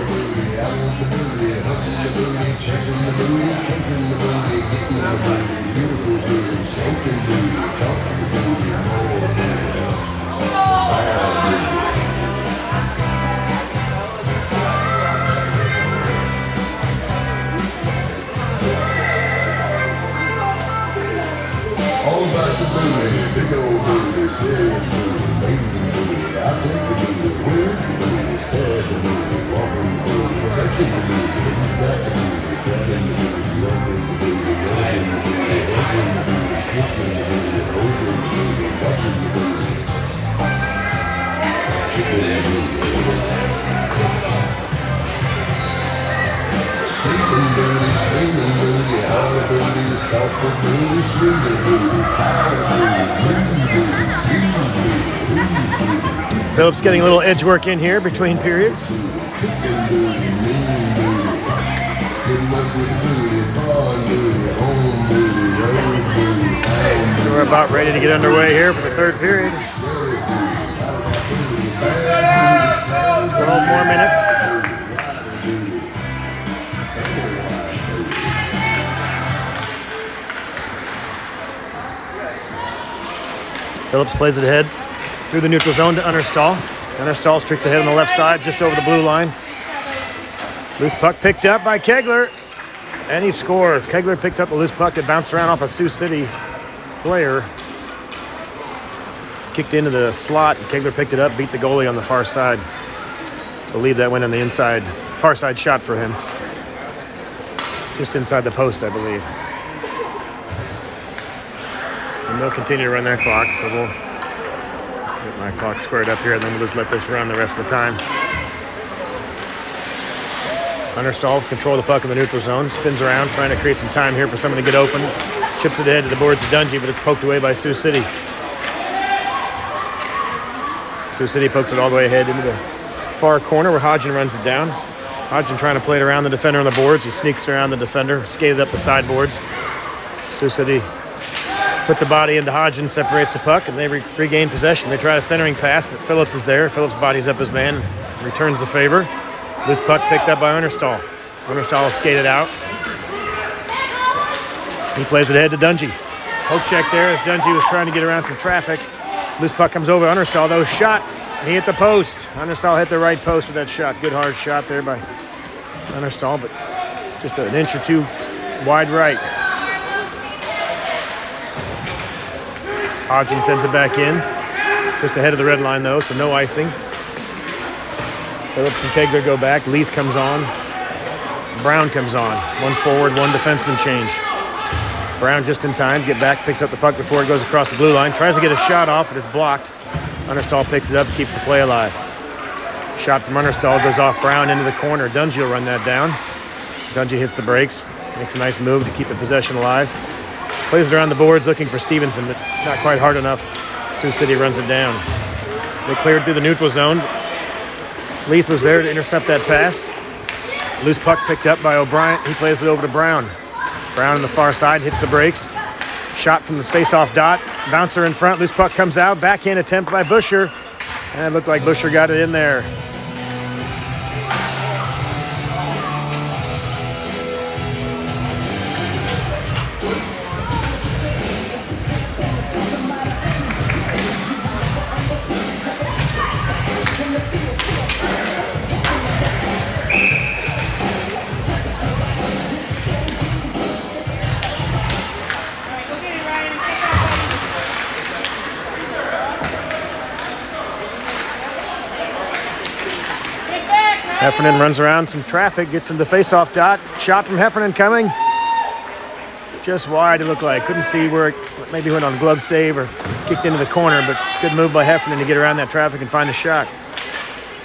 All about the booty, big old booty, serious booty, amazing booty. I take the booty, where's the booty, stab the booty, walking the booty, touching the booty, who's got the booty, grabbing the booty, loving the booty, loving the booty, hugging the booty, kissing the booty, holding the booty, watching the booty, kicking the booty. Shaking booty, screaming booty, hard booty, soft booty, sweet booty, sour booty, green booty, green booty, blues booty. Phillips getting a little edge work in here between periods. Kicking booty, mean booty, getting up with booty, fun booty, home booty, road booty, found booty. We're about ready to get underway here for the third period. 12 more minutes. Phillips plays it ahead through the neutral zone to Understall. Understall streaks ahead on the left side, just over the blue line. Loose puck picked up by Kegler, and he scores. Kegler picks up the loose puck that bounced around off a Sioux City player. Kicked into the slot, and Kegler picked it up, beat the goalie on the far side. I believe that went on the inside, far side shot for him. Just inside the post, I believe. And they'll continue to run their clock, so we'll get my clock squared up here, and then we'll just let this run the rest of the time. Understall control the puck in the neutral zone, spins around, trying to create some time here for someone to get open. Chips it ahead to the boards of Dungy, but it's poked away by Sioux City. Sioux City pokes it all the way ahead into the far corner where Hodgin runs it down. Hodgin trying to play it around the defender on the boards. He sneaks around the defender, skated up the sideboards. Sioux City puts a body into Hodgin, separates the puck, and they regain possession. They try a centering pass, but Phillips is there. Phillips bodies up his man, returns the favor. Loose puck picked up by Understall. Understall is skated out. He plays it ahead to Dungy. Poke check there as Dungy was trying to get around some traffic. Loose puck comes over Understall, though, shot. He hit the post. Understall hit the right post with that shot. Good hard shot there by Understall, but just an inch or two wide right. Hodgin sends it back in. Just ahead of the red line, though, so no icing. Phillips and Kegler go back. Leith comes on. Brown comes on. One forward, one defenseman change. Brown just in time. Get back, picks up the puck before it goes across the blue line. Tries to get a shot off, but it's blocked. Understall picks it up, keeps the play alive. Shot from Understall goes off Brown into the corner. Dungy will run that down. Dungy hits the brakes. Makes a nice move to keep the possession alive. Plays it around the boards looking for Stevenson, but not quite hard enough. Sioux City runs it down. They cleared through the neutral zone. Leith was there to intercept that pass. Loose puck picked up by O'Brien. He plays it over to Brown. Brown on the far side hits the brakes. Shot from the face-off dot. Bouncer in front. Loose puck comes out. Backhand attempt by Busher. And it looked like Busher got it in there. Heffernan runs around some traffic, gets into the face-off dot. Shot from Heffernan coming. Just wide, it looked like. Couldn't see where it maybe went on glove save or kicked into the corner, but good move by Heffernan to get around that traffic and find the shot.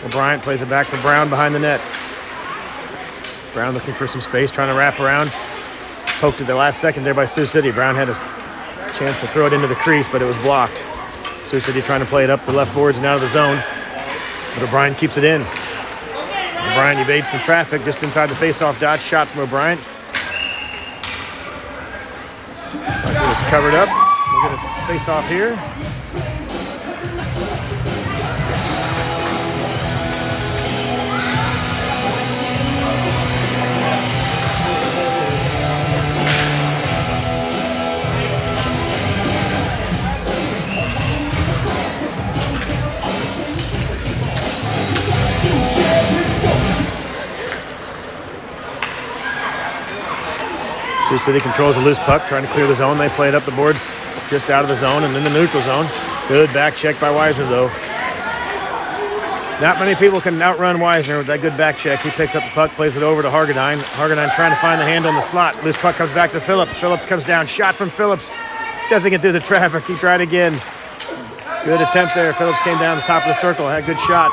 O'Brien plays it back for Brown behind the net. Brown looking for some space, trying to wrap around. Poked at the last second there by Sioux City. Brown had a chance to throw it into the crease, but it was blocked. Sioux City trying to play it up the left boards and out of the zone. But O'Brien keeps it in. O'Brien evades some traffic just inside the face-off dodge shot from O'Brien. Looks like it was covered up. We'll get a face-off here. Sioux City controls a loose puck, trying to clear the zone. They play it up the boards just out of the zone and in the neutral zone. Good back check by Weisner, though. Not many people can outrun Weisner with that good back check. He picks up the puck, plays it over to Hargadine. Hargadine trying to find the handle in the slot. Loose puck comes back to Phillips. Phillips comes down. Shot from Phillips. Doesn't get through the traffic. He tried again. Good attempt there. Phillips came down the top of the circle. Had a good shot.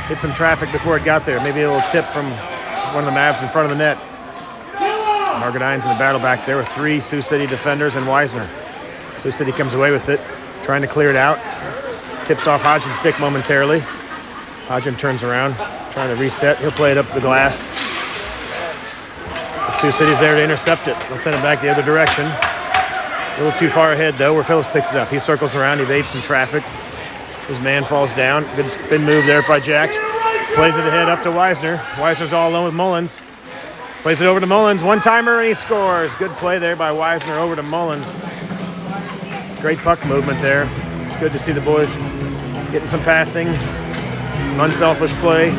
Hit some traffic before it got there. Maybe a little tip from one of the Mavs in front of the net. Hargadine's in the battle back there with 3 Sioux City defenders and Weisner. Sioux City comes away with it, trying to clear it out. Tips off Hodgen's stick momentarily. Hodgen turns around, trying to reset. He'll play it up the glass. But Sioux City's there to intercept it. They'll send it back the other direction. A little too far ahead, though, where Phillips picks it up. He circles around, evades some traffic. His man falls down. Good spin move there by Jack. Plays it ahead up to Weisner. Weisner's all alone with Mullins. Plays it over to Mullins. One-timer, and he scores. Good play there by Weisner over to Mullins. Great puck movement there. It's good to see the boys getting some passing. Unselfish play.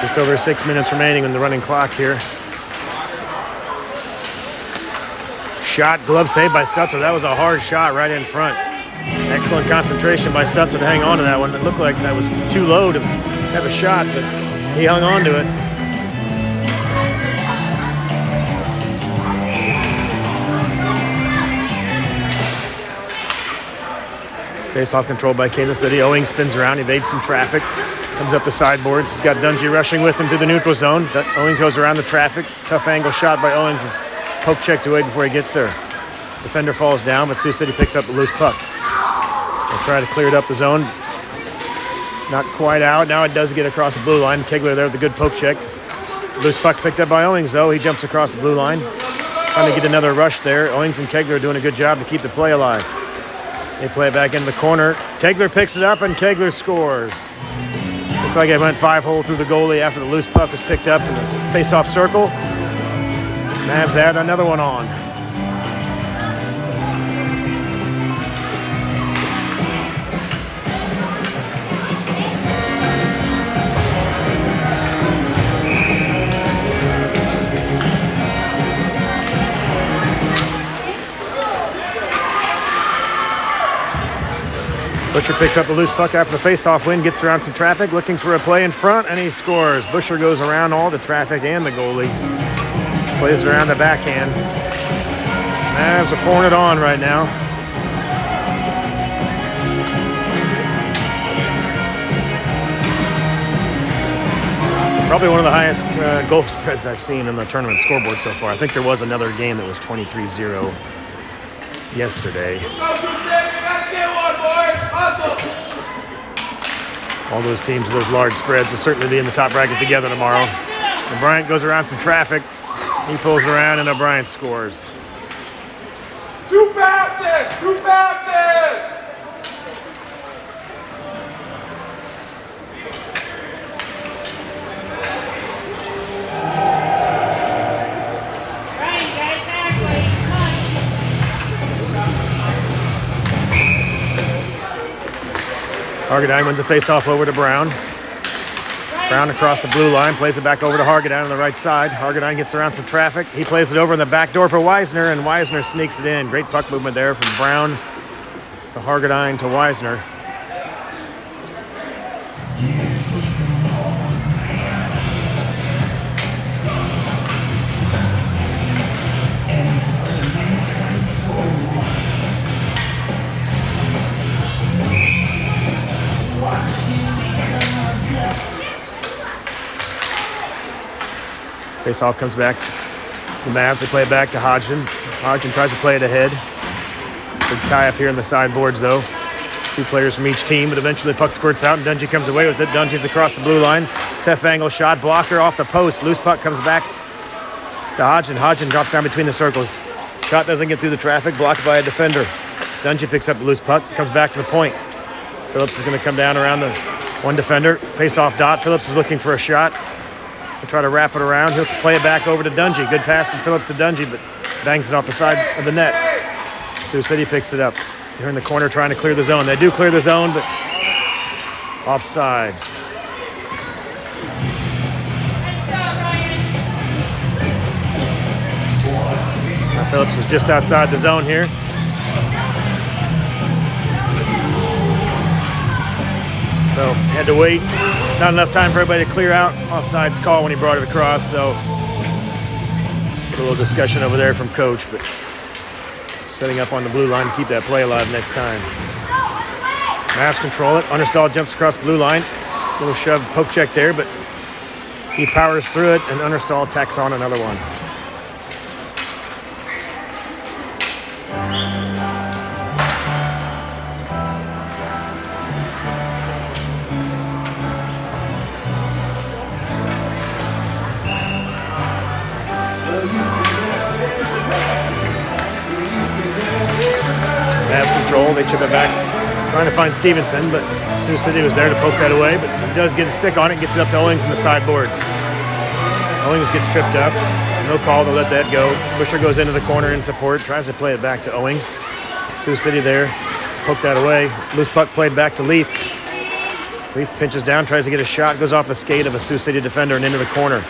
Just over 6 minutes remaining on the running clock here. Shot, glove save by Stutzer. That was a hard shot right in front. Excellent concentration by Stutzer to hang on to that one. It looked like that was too low to have a shot, but he hung on to it. Face-off controlled by Kansas City. Owings spins around, evades some traffic. Comes up the sideboards. He's got Dungy rushing with him through the neutral zone. Owings goes around the traffic. Tough angle shot by Owings is poke checked away before he gets there. Defender falls down, but Sioux City picks up the loose puck. They'll try to clear it up the zone. Not quite out. Now it does get across the blue line. Kegler there with a good poke check. Loose puck picked up by Owings, though. He jumps across the blue line. Trying to get another rush there. Owings and Kegler are doing a good job to keep the play alive. They play it back into the corner. Kegler picks it up, and Kegler scores. Looked like it went 5-hole through the goalie after the loose puck was picked up in the face-off circle. Mavs add another one on. Busher picks up the loose puck after the face-off win, gets around some traffic, looking for a play in front, and he scores. Busher goes around all the traffic and the goalie. Plays it around the backhand. Mavs are pouring it on right now. Probably one of the highest goal spreads I've seen in the tournament scoreboard so far. I think there was another game that was 23-0 yesterday. All those teams with those large spreads will certainly be in the top bracket together tomorrow. And Bryant goes around some traffic. He pulls it around, and O'Brien scores. 2 passes! 2 passes! Brian, you gotta attack, buddy. Come on. Hargadine wins a face-off over to Brown. Brown across the blue line, plays it back over to Hargadine on the right side. Hargadine gets around some traffic. He plays it over in the back door for Weisner, and Weisner sneaks it in. Great puck movement there from Brown to Hargadine to Weisner. Face-off comes back. The Mavs, they play it back to Hodgson. Hodgson tries to play it ahead. Big tie up here in the sideboards, though. 2 players from each team, but eventually the puck squirts out, and Dungy comes away with it. Dungy's across the blue line. Tough angle shot. Blocker off the post. Loose puck comes back to Hodgson. Hodgson drops down between the circles. Shot doesn't get through the traffic. Blocked by a defender. Dungy picks up the loose puck. Comes back to the point. Phillips is going to come down around the one defender. Face-off dot. Phillips is looking for a shot. He'll try to wrap it around. He'll play it back over to Dungy. Good pass from Phillips to Dungy, but bangs it off the side of the net. Sioux City picks it up. They're in the corner trying to clear the zone. They do clear the zone, but offsides. Now Phillips was just outside the zone here. So had to wait. Not enough time for everybody to clear out. Offsides call when he brought it across, so a little discussion over there from coach, but setting up on the blue line to keep that play alive next time. Mavs control it. Understall jumps across the blue line. Little shove, poke check there, but he powers through it, and Understall tacks on another one. They chip it back, trying to find Stevenson, but Sioux City was there to poke that away, but he does get a stick on it, gets it up to Owings in the sideboards. Owings gets tripped up. No call to let that go. Busher goes into the corner in support, tries to play it back to Owings. Sioux City there, poke that away. Loose puck played back to Leith. Leith pinches down, tries to get a shot, goes off the skate of a Sioux City defender and into the corner.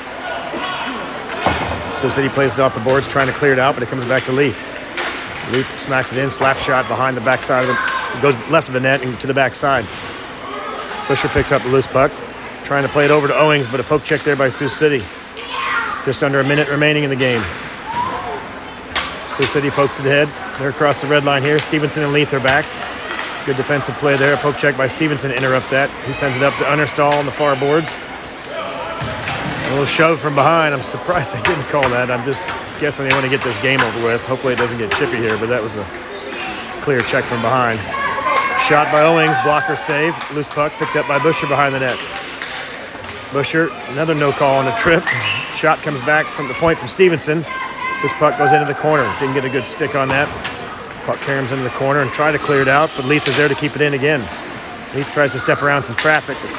Sioux City plays it off the boards, trying to clear it out, but it comes back to Leith. Leith smacks it in, slap shot behind the backside of it. Goes left of the net and to the backside. Busher picks up the loose puck, trying to play it over to Owings, but a poke check there by Sioux City. Just under a minute remaining in the game. Sioux City pokes it ahead. They're across the red line here. Stevenson and Leith are back. Good defensive play there. A poke check by Stevenson to interrupt that. He sends it up to Understall on the far boards. A little shove from behind. I'm surprised they didn't call that. I'm just guessing they want to get this game over with. Hopefully it doesn't get chippy here, but that was a clear check from behind. Shot by Owings, blocker save. Loose puck picked up by Busher behind the net. Busher, another no call on the trip. Shot comes back from the point from Stevenson. This puck goes into the corner. Didn't get a good stick on that. Puck carries into the corner and try to clear it out, but Leith is there to keep it in again. Leith tries to step around some traffic, but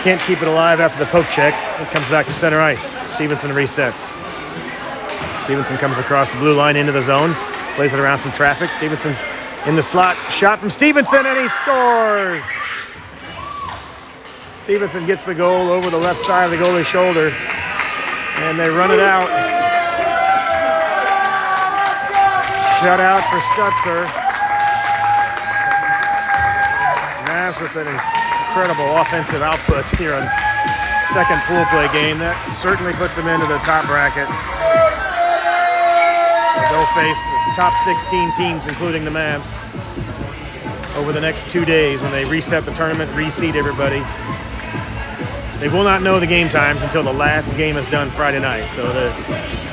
can't keep it alive after the poke check. It comes back to center ice. Stevenson resets. Stevenson comes across the blue line into the zone, plays it around some traffic. Stevenson's in the slot. Shot from Stevenson, and he scores! Stevenson gets the goal over the left side of the goalie's shoulder, and they run it out. Shutout for Stutzer. Mavs with an incredible offensive output here on second pool play game. That certainly puts them into the top bracket. They'll face the top 16 teams, including the Mavs, over the next 2 days when they reset the tournament, reseed everybody. They will not know the game times until the last game is done Friday night. So the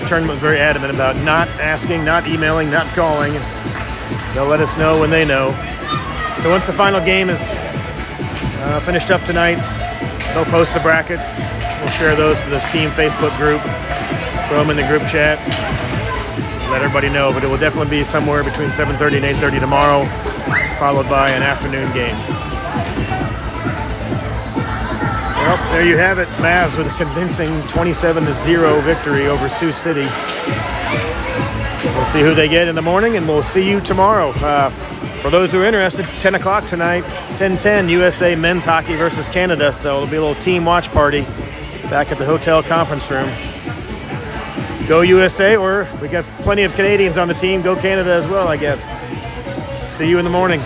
tournament was very adamant about not asking, not emailing, not calling. They'll let us know when they know. So once the final game is finished up tonight, they'll post the brackets. We'll share those to the team Facebook group, throw them in the group chat, let everybody know. But it will definitely be somewhere between 7:30 and 8:30 tomorrow, followed by an afternoon game. Well, there you have it. Mavs with a convincing 27-0 victory over Sioux City. We'll see who they get in the morning, and we'll see you tomorrow. For those who are interested, 10 o'clock tonight, 10:10, USA men's hockey versus Canada. So it'll be a little team watch party back at the hotel conference room. Go USA, or we got plenty of Canadians on the team. Go Canada as well, I guess. See you in the morning.